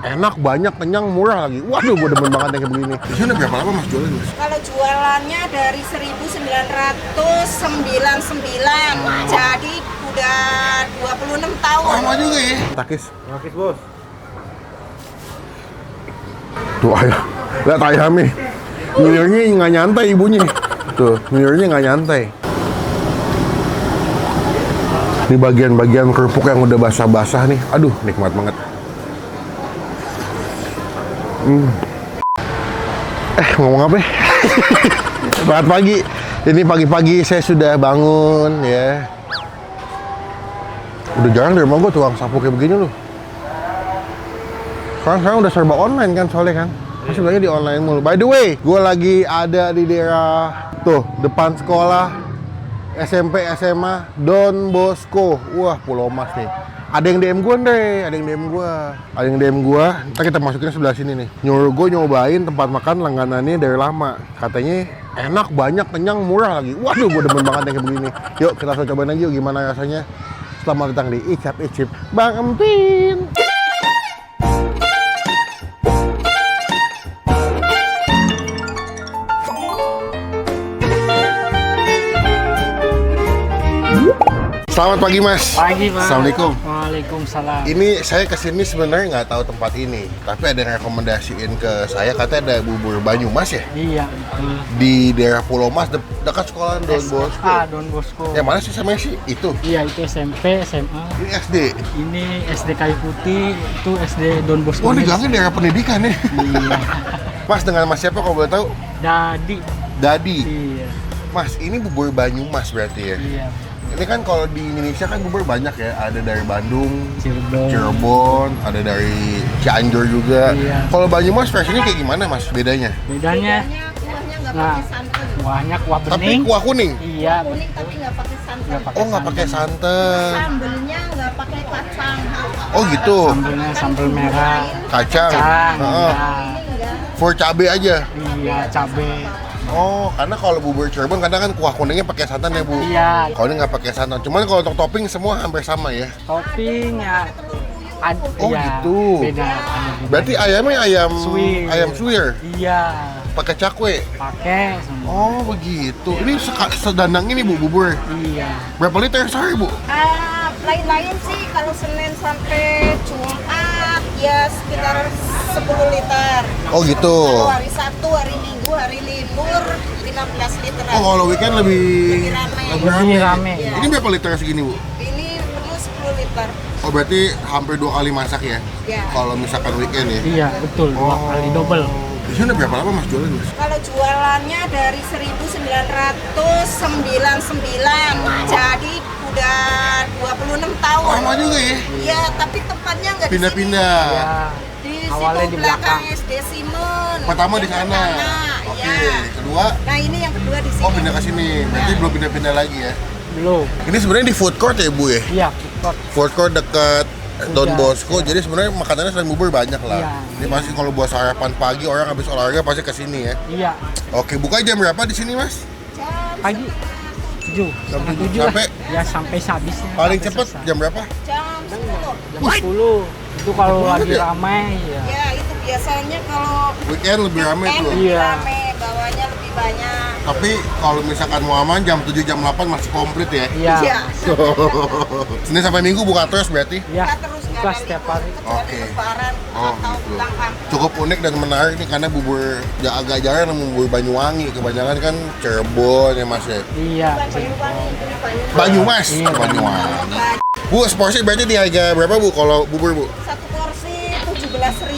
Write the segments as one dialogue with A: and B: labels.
A: enak, banyak, kenyang, murah lagi. Waduh, gue demen banget yang kayak begini. Di sini berapa lama Mas jualan, Mas?
B: Kalau jualannya dari 1999, jadi udah 26 tahun.
A: Lama juga ya? Takis.
C: Rakis bos.
A: Tuh ayam. Lihat ayamnya. Nyirnya nggak nyantai ibunya. Tuh, nyirnya nggak nyantai. Ini bagian-bagian kerupuk yang udah basah-basah nih. Aduh, nikmat banget. Ngomong apa ya? Selamat pagi. Ini pagi-pagi saya sudah bangun ya. Udah jarang dari gue tukang sapu kayak begini loh. Sekarang udah serba online kan soalnya kan. Masih lagi di online mulu. By the way, gue lagi ada di daerah tuh depan sekolah SMP SMA Don Bosco. Wah, Pulau Mas nih. Ada yang DM gue deh, ada yang DM gue. Ntar kita masukin sebelah sini nih. Nyuruh gue nyobain tempat makan langganannya dari lama. Katanya enak, banyak, kenyang, murah lagi. Waduh, gue demen banget yang kayak begini. Yuk kita langsung cobain aja yuk gimana rasanya. Selamat datang di Icap Bang Empin. Selamat pagi Mas.
C: Pagi Mas.
A: Assalamualaikum.
C: Waalaikumsalam.
A: Ini saya kesini sebenarnya nggak tahu tempat ini, tapi ada yang rekomendasiin ke saya, katanya ada bubur Banyumas ya?
C: Iya.
A: Di daerah Pulau Mas, dekat sekolah Don Bosco.
C: Don Bosco.
A: Yang mana sih sama sih? Itu?
C: Iya, itu SMP, SMA.
A: Ini SD?
C: Ini SD Kayu Putih, itu SD Don Bosco.
A: Oh, ini bilangnya daerah pendidikan ya?
C: Iya.
A: Mas, dengan Mas siapa kalau boleh tahu?
C: Dadi.
A: Dadi?
C: Iya.
A: Mas, ini bubur Banyumas berarti ya?
C: Iya.
A: Ini kan kalau di Indonesia kan bubur banyak ya, ada dari Bandung,
C: Cirebon,
A: ada dari Cianjur juga.
C: Iya.
A: Kalau Banyumas versinya kayak gimana Mas bedanya?
C: Bedanya,
B: Kuahnya nggak
C: nah,
B: pakai santan.
C: kuahnya kuah
A: Tapi
C: bening.
A: kuah kuning?
C: Iya.
B: Kuning tapi nggak pakai santan.
C: Nggak pakai
A: Oh, nggak pakai santan.
B: Sambelnya nggak pakai kacang.
A: Oh gitu.
C: Sambelnya sambel merah.
A: Kacang.
C: Kacang.
A: Heeh.
C: Iya.
A: For cabe aja.
C: Iya, cabe.
A: Oh, karena kalau bubur Cirebon kadang kan kuah kuningnya pakai santan ya Bu.
C: Iya.
A: Kalau ini nggak pakai santan. Cuman kalau untuk topping semua hampir sama ya.
C: Topping ya.
A: Oh,
C: iya,
A: gitu.
C: Beda.
A: Berarti ayamnya ayam
C: Suwir.
A: ayam suwir.
C: Iya.
A: Pakai cakwe.
C: Pakai semua.
A: Oh, begitu. Ini sedandang ini Bu bubur.
C: Iya.
A: Berapa liter sehari Bu?
B: Lain-lain sih kalau Senin sampai Jumat ya sekitar 10 liter.
A: Oh gitu.
B: Kalau hari Sabtu, hari Minggu, hari libur 15 liter.
A: Oh, kalau weekend lebih
B: Lebih
C: rame.
B: Iya.
A: Ini berapa liter segini Bu?
B: Ini penuh 10 liter.
A: Oh, berarti hampir 2 kali masak ya?
B: Ya.
A: Kalau misalkan weekend ya?
C: Iya, betul. Dua kali double.
A: Di sini udah berapa lama Mas jualan Mas?
B: Kalau jualannya dari 1999, jadi udah 26 tahun.
A: Lama juga ya?
B: Iya, tapi tempatnya nggak di sini.
A: Pindah-pindah.
C: Iya.
B: Di
C: Awalnya
B: situ
C: di
B: belakang
C: belakang.
B: SD Simon.
A: Pertama di sana. Oke,
B: Iya.
A: kedua.
B: Nah, ini yang kedua di sini.
A: Oh, pindah ke sini. Berarti belum pindah-pindah lagi ya?
C: Belum.
A: Ini sebenarnya di food court ya Bu ya?
C: Iya, food court.
A: Food court dekat Don
C: Iya.
A: Bosco. Jadi sebenarnya makanannya selain bubur banyak lah.
C: Iya.
A: Ini pasti kalau buat sarapan pagi orang habis olahraga pasti ke sini ya.
C: Iya.
A: Oke, buka jam berapa di sini Mas?
B: Jam
C: Pagi 7. Setengah 7 lah.
A: Sampai?
C: Ya sampai habisnya.
A: Paling
C: sampai
A: cepet
C: selesai.
A: jam berapa?
B: jam 10.
C: Jam 10. Itu kalau
A: Cepet
C: lagi
A: ya?
C: ramai ya.
B: Ya, itu biasanya kalau
A: Weekend lebih ramai
B: weekend
A: tuh.
B: lebih
C: Iya.
B: rame, bawahnya lebih banyak.
A: Tapi kalau misalkan mau aman jam 7 jam 8 masih komplit ya.
C: Iya.
B: Iya.
A: Senin sampai Minggu buka terus berarti.
C: Iya.
B: Kita terus nggak
C: Buka
B: ada
C: setiap
B: libur,
C: hari.
B: kecuali
A: Oke.
B: Lebaran
A: Oh,
B: atau
A: gitu.
B: pulang kampung.
A: Cukup unik dan menarik nih karena bubur ya agak jarang nemu bubur Banyuwangi. Kebanyakan kan Cirebon ya Mas ya.
C: Iya.
A: Banyumas,
C: Iya.
A: Banyuwangi. Bu, seporsi berarti di harga berapa Bu kalau bubur Bu?
B: Satu porsi 17.000.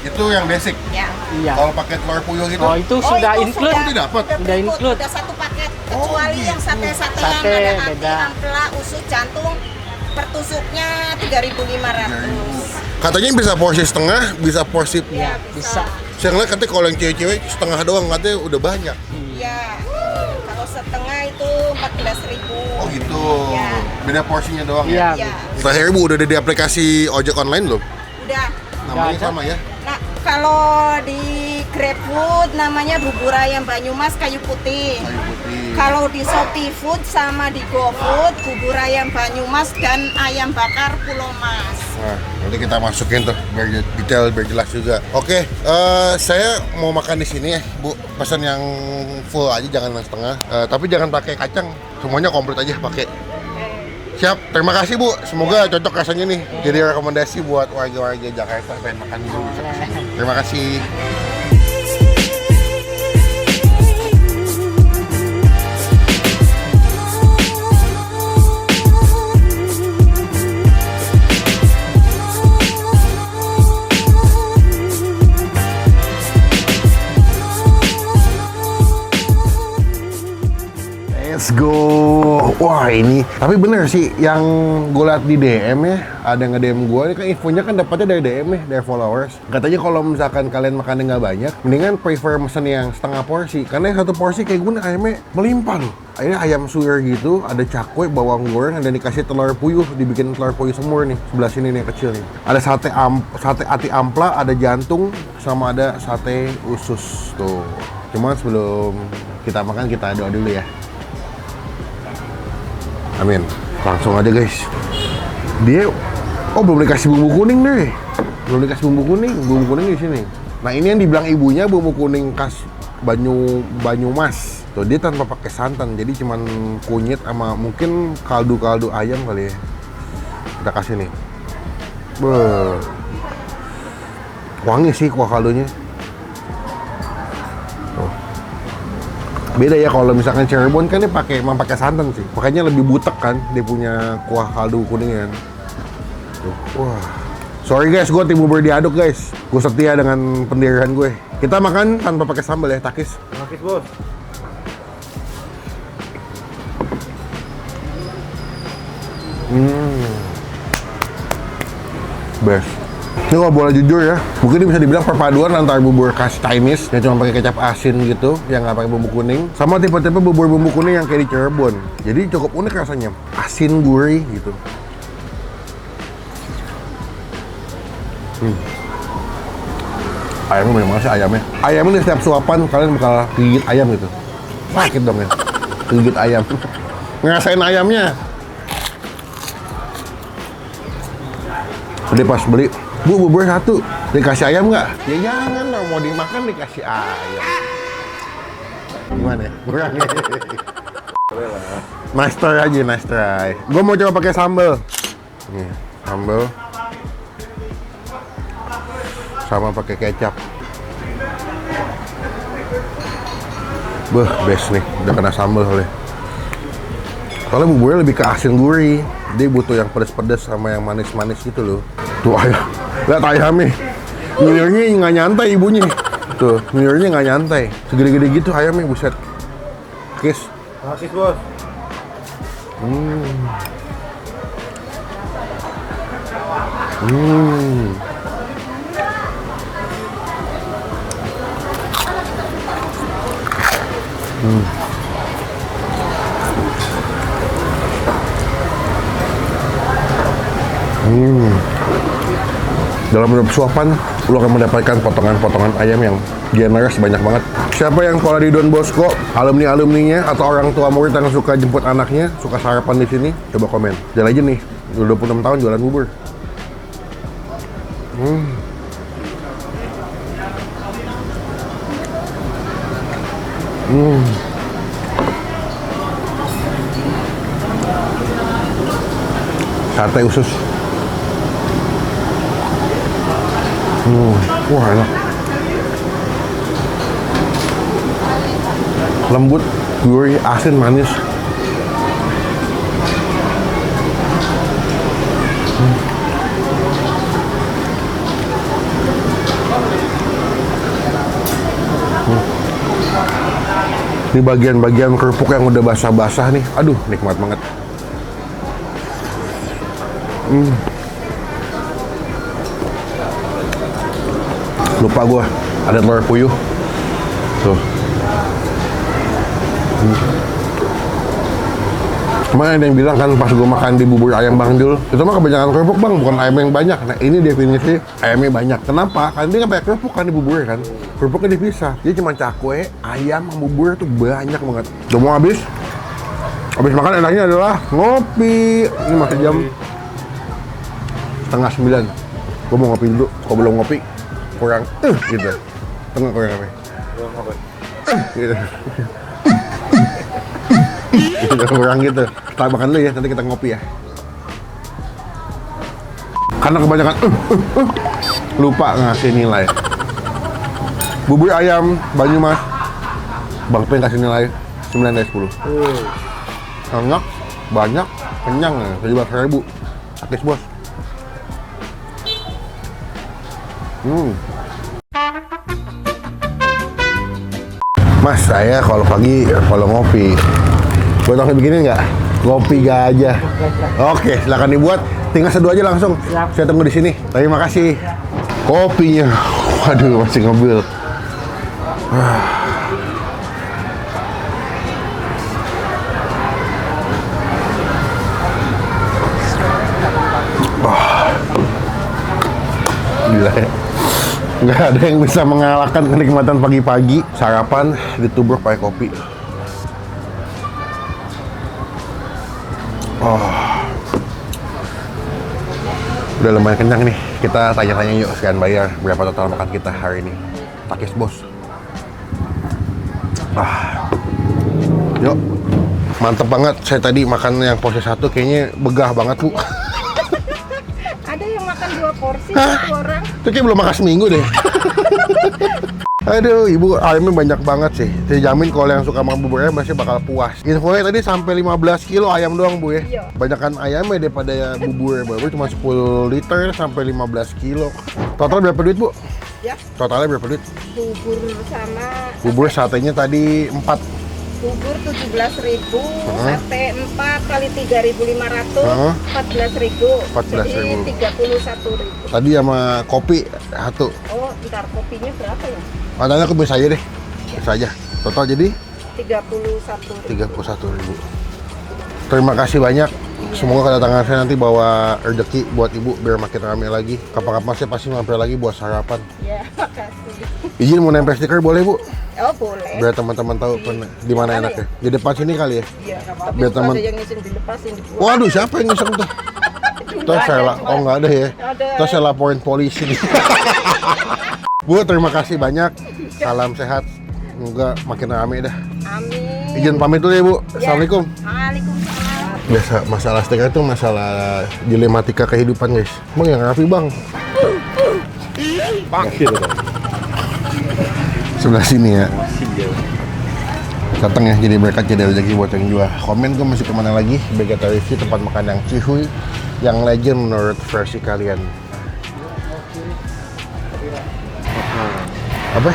A: Itu yang basic.
B: Ya.
C: Iya.
A: Kalau paket telur puyuh gitu?
C: Oh, itu sudah
B: itu
C: include.
A: Oh, itu dapat?
C: Udah include.
B: Udah satu paket. Kecuali yang sate-satean
C: Sate,
B: ada hati,
C: beda.
B: ampela, usus, jantung. Per tusuknya 3.500.
A: Katanya bisa porsi setengah, bisa porsi.
B: Iya,
C: Bisa.
A: Saya ngeliat katanya kalau yang cewek-cewek setengah doang katanya udah banyak.
B: Iya. Kalau setengah itu 14.000.
A: Oh gitu.
B: Iya.
A: Beda porsinya doang
C: Iya.
A: ya.
B: Iya.
A: Terakhir Bu udah ada di aplikasi ojek online belum?
B: Udah.
A: Namanya
C: ada.
A: sama ya?
B: Nah, kalau di GrabFood namanya bubur ayam Banyumas kayu putih.
A: Kayu putih.
B: Kalau di Shopee Food sama di GoFood bubur ayam Banyumas dan ayam bakar Pulau Mas.
A: Nah, nanti kita masukin tuh biar detail, biar jelas juga. Oke, saya mau makan di sini ya, Bu. Pesan yang full aja, jangan yang setengah. Tapi jangan pakai kacang, semuanya komplit aja pakai. Siap, terima kasih Bu. Semoga cocok rasanya nih. Jadi rekomendasi buat warga-warga Jakarta pengen makan dulu. Terima kasih. Let's go. Wah ini, tapi bener sih yang gue liat di DM ya, ada yang nge-DM gue, ini kan infonya kan dapatnya dari DM ya, dari followers. Katanya kalau misalkan kalian makannya nggak banyak, mendingan prefer mesen yang setengah porsi, karena yang satu porsi kayak gue ayamnya melimpah loh. Akhirnya ayam suwir gitu, ada cakwe, bawang goreng, dan dikasih telur puyuh, dibikin telur puyuh semur nih. Sebelah sini nih yang kecil nih. Ada sate ati ampla, ada jantung, sama ada sate usus tuh. Cuman sebelum kita makan kita doa dulu ya. Amin. Langsung aja guys. Dia belum dikasih bumbu kuning deh. Belum dikasih bumbu kuning di sini. Nah, ini yang dibilang ibunya bumbu kuning khas Banyumas. Tuh, dia tanpa pakai santan. Jadi cuman kunyit sama mungkin kaldu ayam kali ya. Kita kasih nih. Beuh. Wangi sih kuah kaldunya. Beda ya kalau misalkan Cirebon kan dia emang pakai santan sih, makanya lebih butek kan dia punya kuah kaldu kuningan. Tuh. Wah, sorry guys, gue tim bubur diaduk guys, gue setia dengan pendirian gue. Kita makan tanpa pakai sambal ya, takis.
D: Takis bos.
A: Best. Ini kalau boleh jujur ya, mungkin ini bisa dibilang perpaduan antara bubur khas Chinese yang cuma pakai kecap asin gitu, yang nggak pakai bumbu kuning, sama tipe-tipe bubur bumbu kuning yang kayak di Cirebon. Jadi cukup unik rasanya, asin gurih gitu. Ayamnya banyak banget sih ayamnya. Ayamnya di setiap suapan kalian bakal gigit ayam gitu. Sakit dong ya, gigit ayam. Ngerasain ayamnya. Jadi pas beli, Bu, bubur satu, dikasih ayam nggak? Ya jangan dong, mau dimakan dikasih ayam. Gimana ya? Kurang ya? Nice try aja, nice try. Gue mau coba pakai sambal. Nih, sambal. Sama pakai kecap. Beuh, best nih, udah kena sambal soalnya. Soalnya buburnya lebih ke asin gurih. Dia butuh yang pedas-pedas sama yang manis-manis gitu loh. Tuh ayam, lihat ayamnya. Nyirnya nggak nyantai ibunya. Tuh, nyirnya nggak nyantai. Segede-gede gitu ayamnya, buset. Kis.
D: Takis bos.
A: Dalam beberapa suapan, lo akan mendapatkan potongan-potongan ayam yang generous banyak banget. Siapa yang sekolah di Don Bosco, alumni-alumninya atau orang tua murid yang suka jemput anaknya, suka sarapan di sini, coba komen. Jalan aja nih, udah 26 tahun jualan bubur. Sate usus. Wah enak. Lembut, gurih, asin, manis. Ini bagian-bagian kerupuk yang udah basah-basah nih. Aduh, nikmat banget. Lupa gue, ada telur puyuh. Tuh. Kemarin ada yang bilang kan pas gue makan di bubur ayam Bang Jul, itu mah kebanyakan kerupuk bang, bukan ayam yang banyak. Nah ini definisi ayamnya banyak. Kenapa? Karena dia nggak pakai kerupuk kan di bubur kan. Kerupuknya dipisah. Dia cuma cakwe, ayam, sama bubur tuh banyak banget. Udah mau habis? Habis makan enaknya adalah ngopi. Ini masih jam setengah 9. Gue mau ngopi dulu. Kalau belum ngopi, kurang gitu. Tengah kurang apa? Gitu. Gitu, kurang gitu. Kita makan dulu ya, nanti kita ngopi ya. Karena kebanyakan lupa ngasih nilai. Bubur ayam Banyumas, Bang Pen kasih nilai 9 dari 10. Enak, banyak, kenyang, 17.000. Akis bos. Mas, saya kalau pagi, kalau ngopi, buat aku bikinin nggak? Ngopi aja. Oke, silakan dibuat. Tinggal seduh aja langsung.
C: Siap.
A: Saya tunggu di sini. Terima kasih. Kopinya, waduh, masih ngambil. Gila ya. Nggak ada yang bisa mengalahkan kenikmatan pagi-pagi sarapan ditubruk pakai kopi. Udah lumayan kenyang nih. Kita tanya-tanya yuk sekalian bayar berapa total makan kita hari ini. Takis bos. Yuk. Mantep banget. Saya tadi makan yang porsi 1 kayaknya begah banget bu.
B: Ada yang makan 2 porsi satu orang.
A: Itu kayak belum makan seminggu deh. Aduh, ibu ayamnya banyak banget sih. Saya jamin kalau yang suka makan bubur ayam masih bakal puas. Infonya tadi sampai 15 kilo ayam doang bu ya.
B: Iya.
A: Banyakan ayamnya daripada ya bubur. Bubur cuma 10 liter sampai 15 kilo. Total berapa duit bu?
B: Ya,
A: Totalnya berapa duit?
B: bubur sama
A: Bubur satenya tadi 4.
B: bubur 17.000, sate 4 kali 3.500, 14.000.
A: 14.000.
B: Jadi 31.000.
A: Tadi sama kopi 1.
B: Oh, ntar kopinya berapa ya?
A: Makanya aku bisa aja deh. Bisa aja. Total jadi
B: 31.000.
A: 31.000. Terima kasih banyak. Semoga kedatangan saya nanti bawa rezeki buat ibu biar makin ramai lagi. Kapan-kapan saya pasti mampir lagi buat sarapan.
B: Ya, makasih.
A: Izin mau nempel stiker boleh bu?
B: Oh, boleh.
A: Biar teman-teman tahu di mana enaknya. Di depan sini kali ya.
B: Iya, tapi
A: Biar
B: kalau
A: teman.
B: ada yang ngizin dilepasin dibuang.
A: Waduh, siapa yang ngiseng tuh? Terus saya oh nggak ada ya.
B: Ada.
A: Terus saya laporin polisi nih. Bu, terima kasih banyak. Salam sehat. Semoga makin rame dah.
B: Amin.
A: Izin pamit dulu ya bu. Assalamualaikum.
B: Waalaikumsalam.
A: Biasa masalah stiker itu masalah dilematika kehidupan guys. Bang yang rapi bang. Bang. Sebelah sini ya. Datang ya jadi berkat jadi rezeki buat yang jual. Komen gue masih kemana lagi? Vegeta Review tempat makan yang cihuy, yang legend menurut versi kalian. Apa?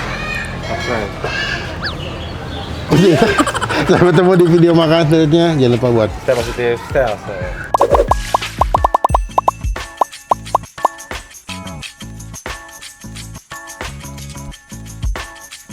A: Sampai ketemu di video makan selanjutnya. Jangan lupa buat
D: Saya masih style saya.